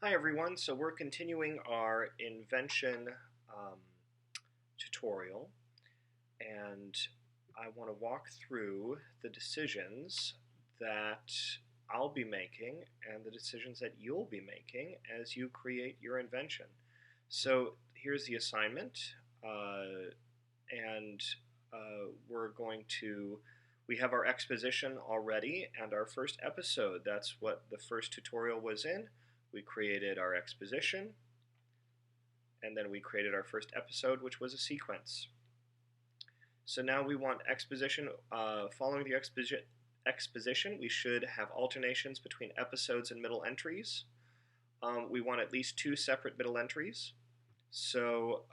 Hi everyone, so we're continuing our Invention um, tutorial, and I want to walk through the decisions that I'll be making and the decisions that you'll be making as you create your invention. So here's the assignment, and we have our exposition already and our first episode. That's what the first tutorial was in. We created our exposition, and then we created our first episode, which was a sequence. So now we want exposition. Following the exposition, we should have alternations between episodes and middle entries. We want at least 2 separate middle entries. So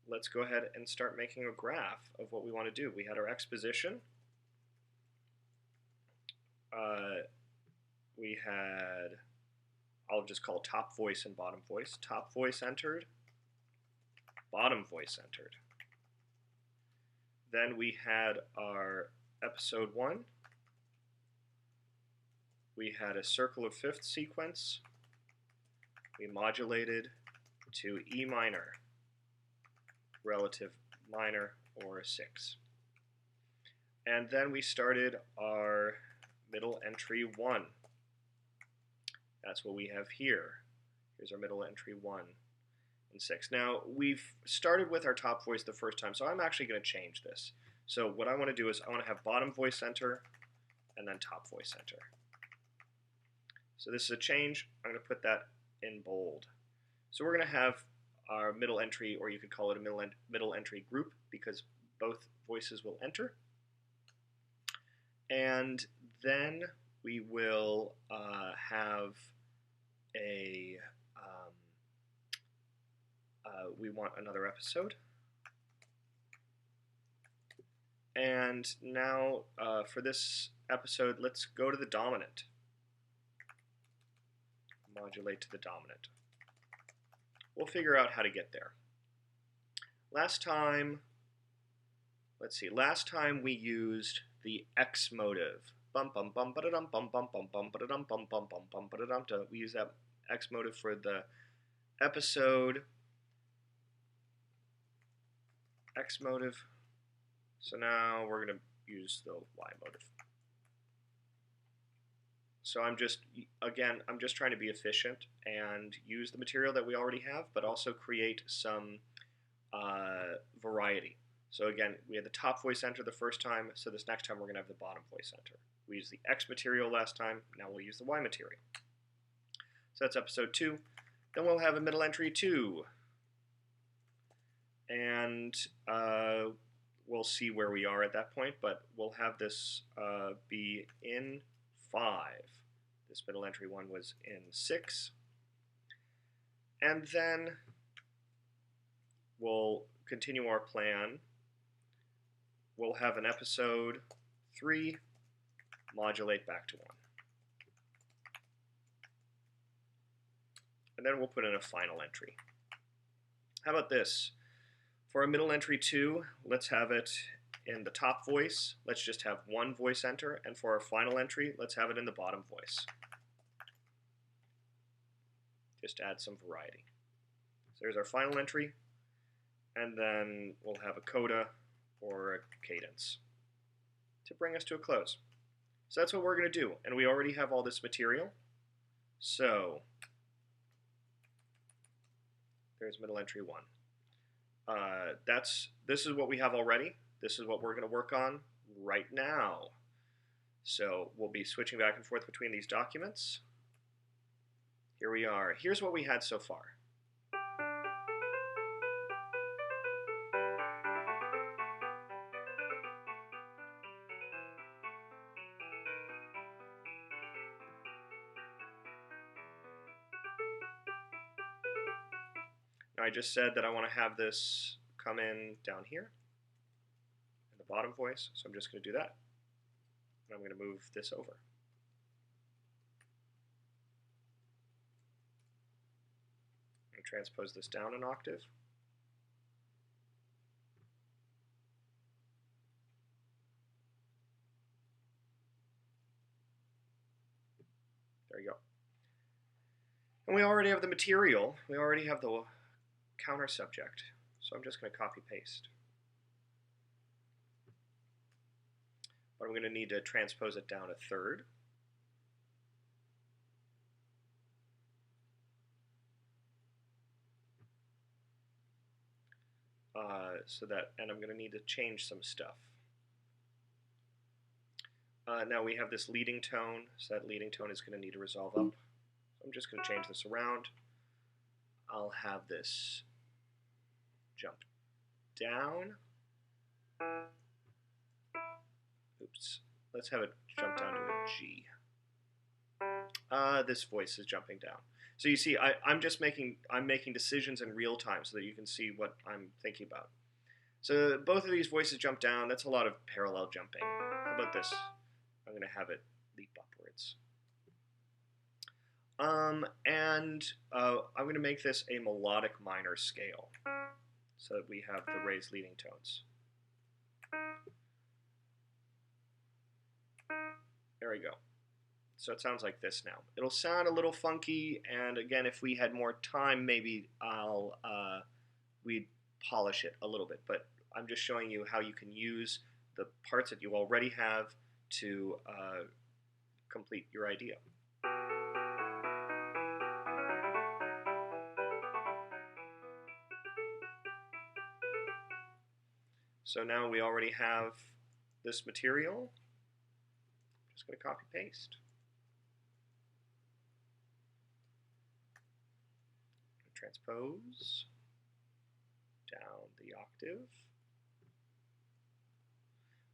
let's go ahead and start making a graph of what we want to do. We had our exposition. We had, I'll just call top voice and bottom voice. Top voice entered, bottom voice entered. Then we had our episode 1. We had a circle of fifth sequence. We modulated to E minor, relative minor, or 6. And then we started our middle entry 1. That's what we have here. Here's our middle entry 1 and 6. Now, we've started with our top voice the first time, so I'm actually going to change this. So what I want to do is I want to have bottom voice enter and then top voice enter. So this is a change. I'm going to put that in bold. So we're going to have our middle entry, or you could call it a middle entry group, because both voices will enter. And then we will have a, we want another episode. And now for this episode, let's go to the dominant. Modulate to the dominant. We'll figure out how to get there. Last time, let's see, last time we used the X motive. Bum bum bum ba-da-dum bum bum bum bum ba-da-dum bum bum bum bum ba-da-dum. We use that X motive for the episode. X motive. So now we're going to use the Y motive. So I'm just trying to be efficient and use the material that we already have, but also create some variety. So again, we had the top voice enter the first time, so this next time we're going to have the bottom voice enter. We used the X material last time, now we'll use the Y material. So that's episode 2. Then we'll have a middle entry 2. And we'll see where we are at that point, but we'll have this be in 5. This middle entry 1 was in 6. And then we'll continue our plan. We'll have an episode 3, modulate back to 1. And then we'll put in a final entry. How about this? For a middle entry 2, let's have it in the top voice. Let's just have one voice enter. And for our final entry, let's have it in the bottom voice. Just add some variety. So there's our final entry. And then we'll have a coda or a cadence to bring us to a close. So that's what we're going to do. And we already have all this material. So there's middle entry 1. This is what we have already. This is what we're going to work on right now. So we'll be switching back and forth between these documents. Here we are. Here's what we had so far. Now I just said that I want to have this come in down here in the bottom voice, so I'm just going to do that. And I'm going to move this over. I'm going to transpose this down an octave. There you go. And we already have the material. We already have the counter subject. So I'm just going to copy paste. But I'm going to need to transpose it down a third. And I'm going to need to change some stuff. Now we have this leading tone, so that leading tone is going to need to resolve up. So I'm just going to change this around. I'll have this jump down. Oops. Let's have it jump down to a G. This voice is jumping down. So you see, I'm making decisions in real time so that you can see what I'm thinking about. So both of these voices jump down. That's a lot of parallel jumping. How about this? I'm going to have it leap upwards. I'm going to make this a melodic minor scale so that we have the raised leading tones. There we go. So it sounds like this now. It'll sound a little funky, and again, if we had more time, maybe we'd polish it a little bit. But I'm just showing you how you can use the parts that you already have to complete your idea. So now we already have this material. I'm just going to copy paste. Transpose down the octave.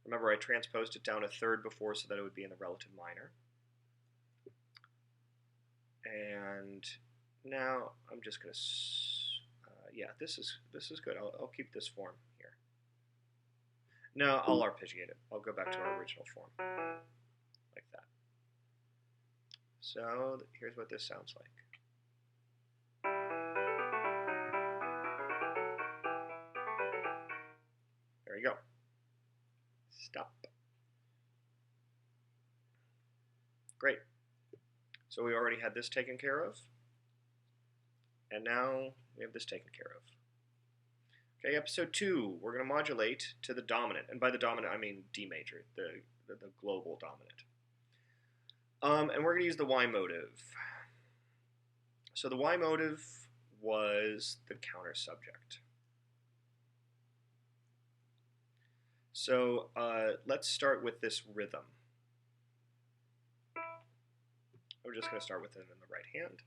Remember, I transposed it down a third before so that it would be in the relative minor. And now I'm just going to, yeah, this is good. I'll keep this form here. No, I'll arpeggiate it. I'll go back to our original form, like that. So here's what this sounds like. There you go. Stop. Great. So we already had this taken care of. And now we have this taken care of. Okay, episode 2, we're going to modulate to the dominant. And by the dominant, I mean D major, the global dominant. And we're going to use the Y motive. So the Y motive was the counter subject. So let's start with this rhythm. We're just going to start with it in the right hand.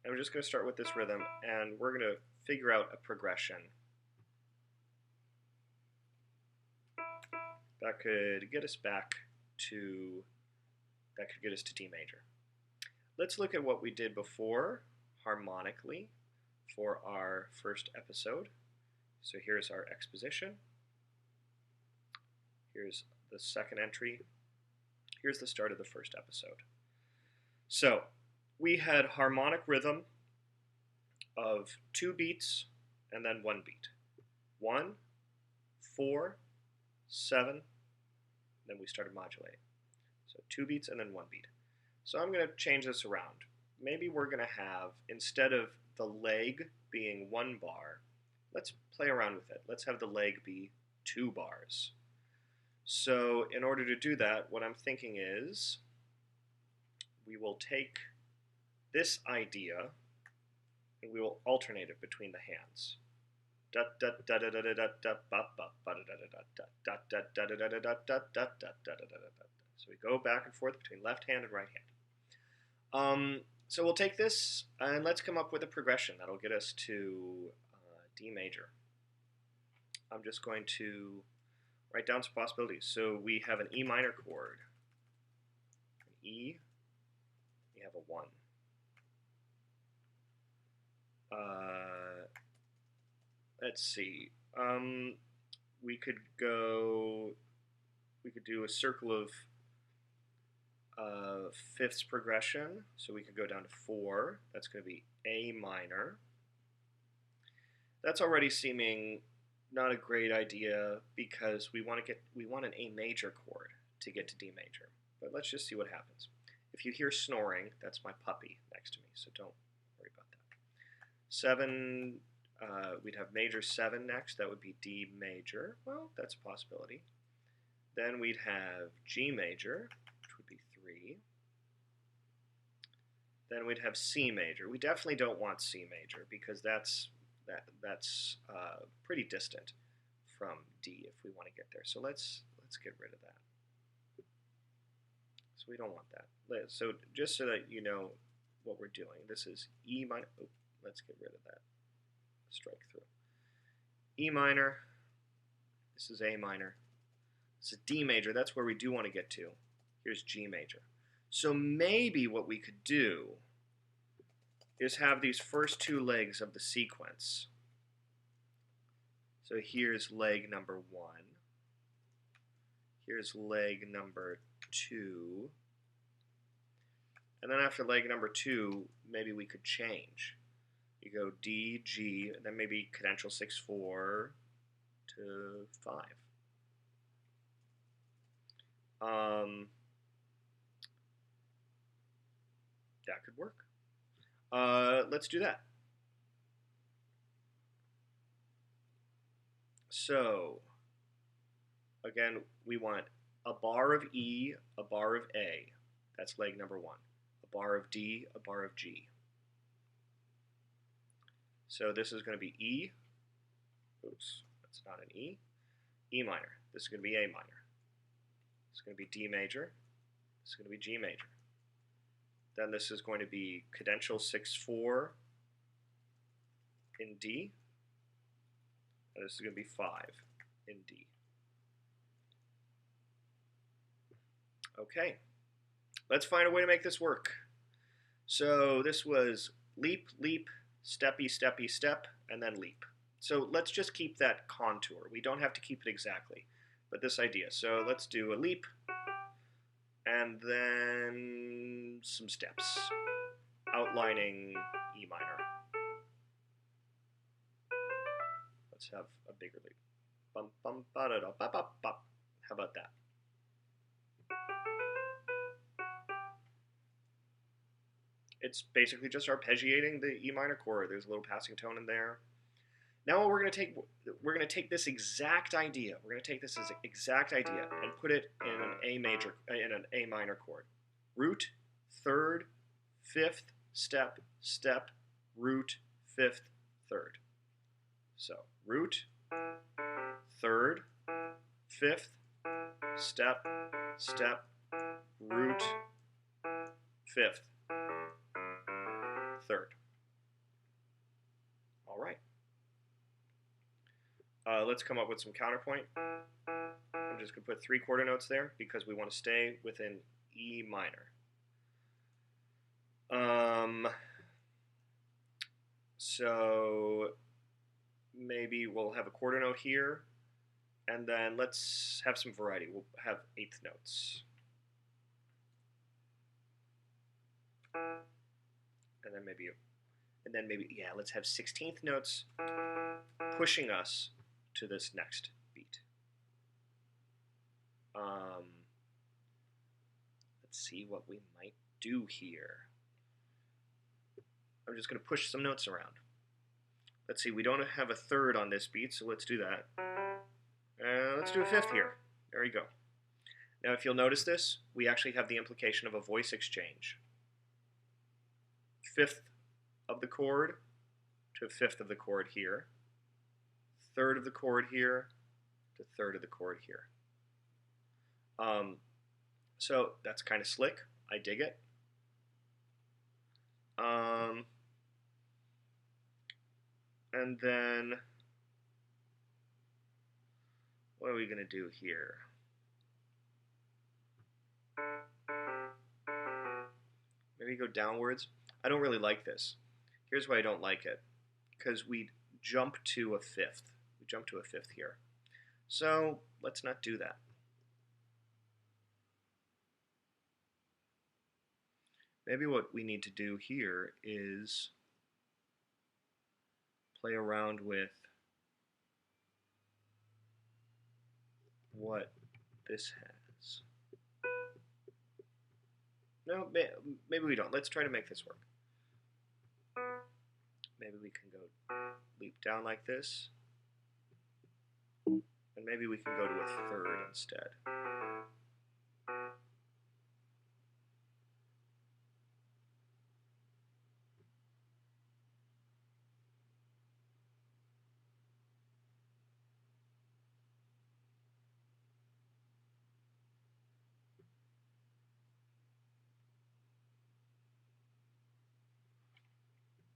And we're just going to start with this rhythm, and we're going to figure out a progression that could get us back to, D major. Let's look at what we did before harmonically for our first episode. So here's our exposition. Here's the second entry. Here's the start of the first episode. So we had harmonic rhythm of 2 beats and then 1 beat. 1, 4, 7, then we started modulating. So 2 beats and then 1 beat. So I'm going to change this around. Maybe we're going to have, instead of the leg being 1 bar, let's play around with it. Let's have the leg be 2 bars. So in order to do that, what I'm thinking is we will take this idea and we will alternate it between the hands. So we go back and forth between left hand and right hand. So we'll take this and let's come up with a progression that'll get us to D major. I'm just going to write down some possibilities. So we have an E minor chord, an E, we have a 1. Let's see. We could do a circle of fifths progression. So we could go down to 4. That's going to be A minor. That's already seeming not a great idea because we want an A major chord to get to D major. But let's just see what happens. If you hear snoring, that's my puppy next to me, so don't worry about that. 7, we'd have major 7 next. That would be D major. Well, that's a possibility. Then we'd have G major, which would be 3. Then we'd have C major. We definitely don't want C major because that's pretty distant from D if we want to get there. So let's get rid of that. So we don't want that. So just so that you know what we're doing, this is E minor. Oh, let's get rid of that. Strike through. E minor. This is A minor. This is D major. That's where we do want to get to. Here's G major. So maybe what we could do is have these first 2 legs of the sequence. So here's leg number 1. Here's leg number 2. And then after leg number 2, maybe we could change. You go D, G, and then maybe cadential 6/4 to 5. That could work. Let's do that. So, again, we want a bar of E, a bar of A. That's leg number 1. A bar of D, a bar of G. So this is going to be E. Oops, that's not an E. E minor. This is going to be A minor. This is going to be D major. This is going to be G major. Then this is going to be cadential 6/4 in D. And this is going to be 5 in D. Okay, let's find a way to make this work. So this was leap, leap, steppy, steppy, step, and then leap. So let's just keep that contour. We don't have to keep it exactly, but this idea. So let's do a leap, and then some steps, outlining E minor. Let's have a bigger leap. Bum, bum, ba da da ba ba ba. How about that? It's basically just arpeggiating the E minor chord. There's a little passing tone in there. Now what we're going to take this exact idea. We're going to take this as exact idea and put it in an A minor chord. Root, 3rd, 5th, step, step, root, 5th, 3rd. So root, 3rd, 5th, step, step, root, 5th, 3rd. All right. Let's come up with some counterpoint. I'm just going to put 3 quarter notes there because we want to stay within E minor. So maybe we'll have a quarter note here, and then let's have some variety. We'll have 8th notes. And then maybe, yeah, let's have 16th notes pushing us to this next beat. Let's see what we might do here. I'm just going to push some notes around. Let's see, we don't have a 3rd on this beat, so let's do that. Let's do a 5th here. There you go. Now, if you'll notice this, we actually have the implication of a voice exchange. 5th of the chord to 5th of the chord here. 3rd of the chord here to 3rd of the chord here. So that's kind of slick. I dig it. And then what are we going to do here? Maybe go downwards. I don't really like this. Here's why I don't like it. Because we jump to a 5th. We jump to a 5th here. So let's not do that. Maybe what we need to do here is play around with what this has. No, maybe we don't. Let's try to make this work. Maybe we can go leap down like this. And maybe we can go to a third instead.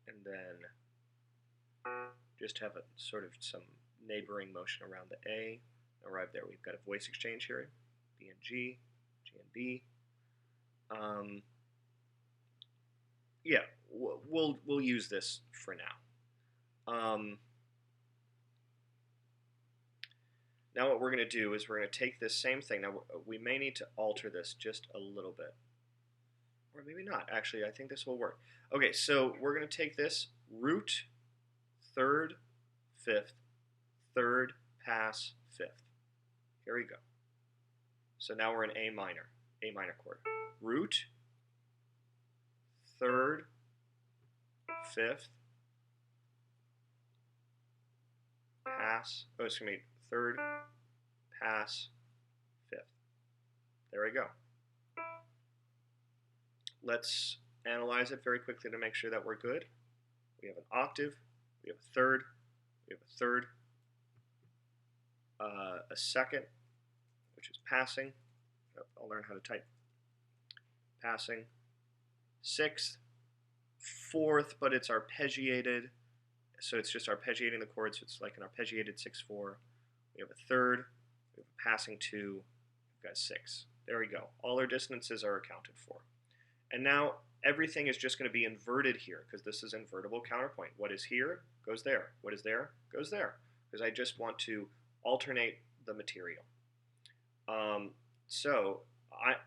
And then just have a sort of some neighboring motion around the A. Arrive there. We've got a voice exchange here, B and G, G and B. Yeah, we'll use this for now. Now what we're going to do is we're going to take this same thing. Now we may need to alter this just a little bit. Or maybe not. Actually, I think this will work. Okay, so we're going to take this root, third, fifth, third, pass, fifth. Here we go. So now we're in A minor chord. Root, third, fifth, pass, oh, excuse me, third, pass, fifth. There we go. Let's analyze it very quickly to make sure that we're good. We have an octave, we have a third, we have a third, a second, which is passing. I'll learn how to type. Passing. Sixth, fourth, but it's arpeggiated, so it's just arpeggiating the chord, so it's like an arpeggiated 6/4. We have a third, we have a passing 2, we've got 6. There we go. All our dissonances are accounted for. And now everything is just going to be inverted here because this is invertible counterpoint. What is here goes there. What is there goes there. Because I just want to alternate the material. So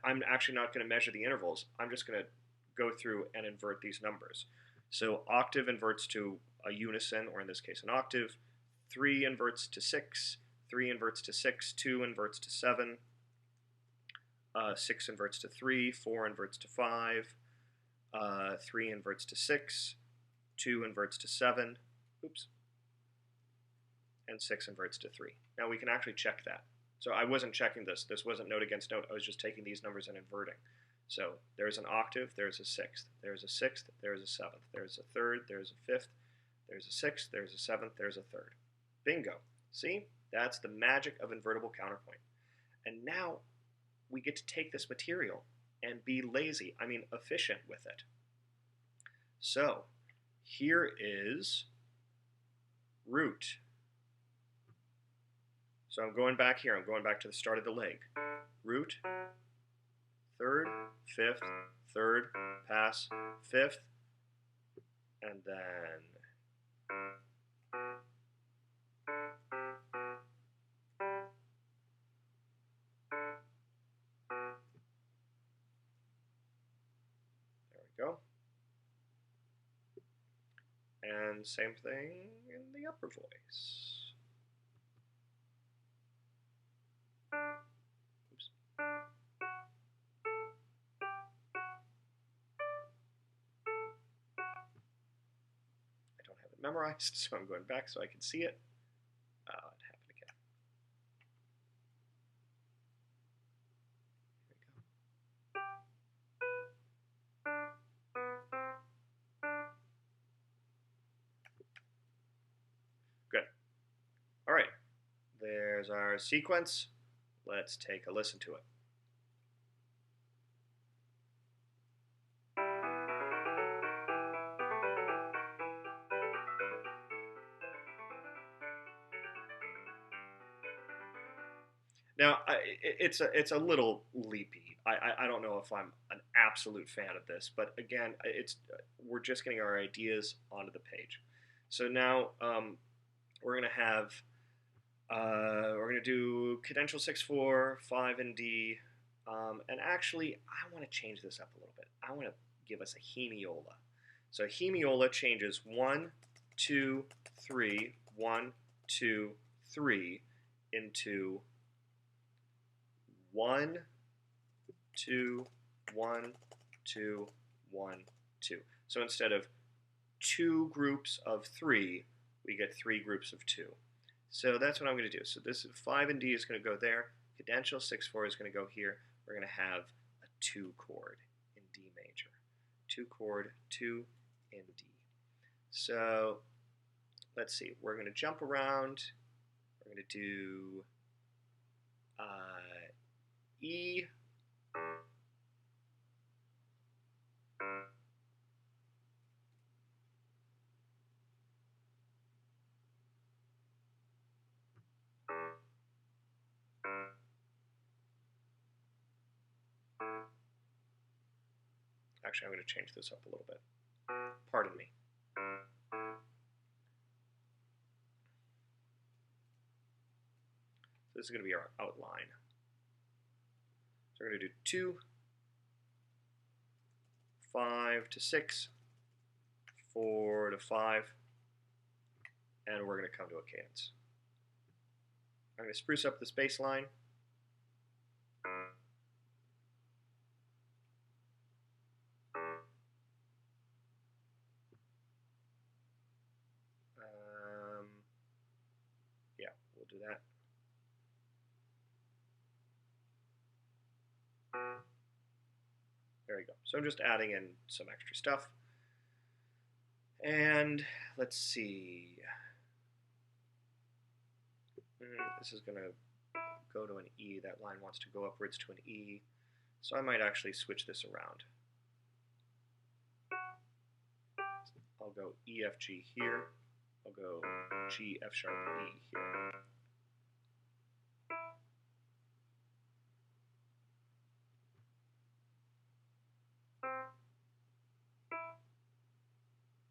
I'm actually not going to measure the intervals. I'm just going to go through and invert these numbers. So octave inverts to a unison, or in this case an octave. 3 inverts to 6. 3 inverts to 6. 2 inverts to 7. 6 inverts to 3, 4 inverts to 5, 3 inverts to 6, 2 inverts to 7, oops, and 6 inverts to 3. Now we can actually check that. So I wasn't checking this. This wasn't note against note. I was just taking these numbers and inverting. So there's an octave, there's a sixth, there's a sixth, there's a seventh, there's a third, there's a fifth, there's a sixth, there's a seventh, there's a third. Bingo. See? That's the magic of invertible counterpoint. And now we get to take this material and be lazy, efficient with it. So here is root. So I'm going back here. I'm going back to the start of the leg. Root, third, fifth, third, pass, fifth, and then go. And same thing in the upper voice. Oops. I don't have it memorized, so I'm going back so I can see it. It happened again. Good. All right, there's our sequence. Let's take a listen to it. Now, it's a little leapy. I don't know if I'm an absolute fan of this, but again, we're just getting our ideas onto the page. So now we're going to have we're going to do cadential 6/4, 5 in D, and actually I want to change this up a little bit. I want to give us a hemiola. So a hemiola changes 1, 2, 3, 1, 2, 3 into 1, 2, 1, 2, 1, 2. So instead of 2 groups of 3, we get 3 groups of 2. So that's what I'm going to do. So this 5 in D is going to go there. Cadential 6/4 is going to go here. We're going to have a 2 chord in D major. 2 chord, 2 in D. So let's see. We're going to jump around. We're going to do E. Actually, I'm going to change this up a little bit. Pardon me. This is going to be our outline. So we're going to do 2, 5 to 6, 4 to 5, and we're going to come to a cadence. I'm going to spruce up this bass line. Yeah, we'll do that. There we go. So I'm just adding in some extra stuff. And let's see. This is going to go to an E. That line wants to go upwards to an E. So I might actually switch this around. I'll go E, F, G here. I'll go G, F sharp, E here.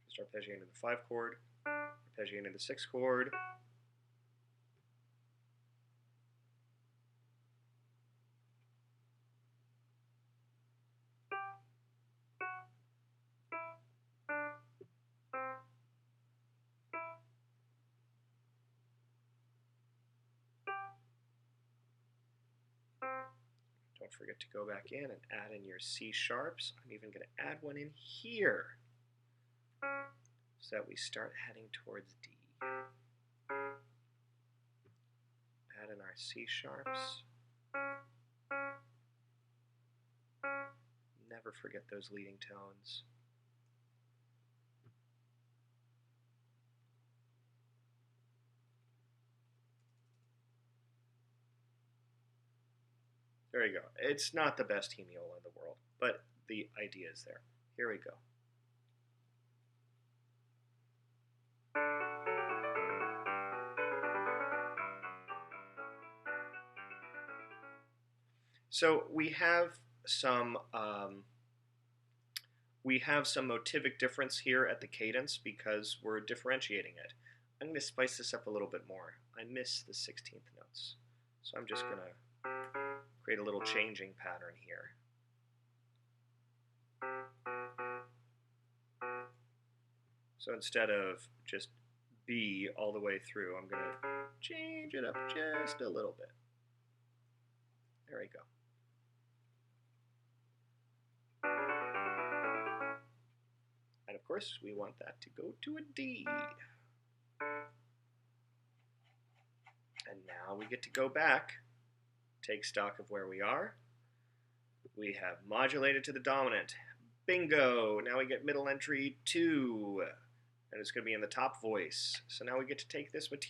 Just arpeggiating the 5 chord, arpeggiating the 6 chord. Don't forget to go back in and add in your C sharps. I'm even going to add one in here so that we start heading towards D. Add in our C sharps. Never forget those leading tones. There you go. It's not the best hemiola in the world, but the idea is there. Here we go. So we have some motivic difference here at the cadence because we're differentiating it. I'm going to spice this up a little bit more. I miss the 16th notes, so I'm just going to create a little changing pattern here. So instead of just B all the way through, I'm going to change it up just a little bit. There we go. And of course, we want that to go to a D. And now we get to go back, take stock of where we are. We have modulated to the dominant. Bingo! Now we get middle entry 2. And it's going to be in the top voice. So now we get to take this material.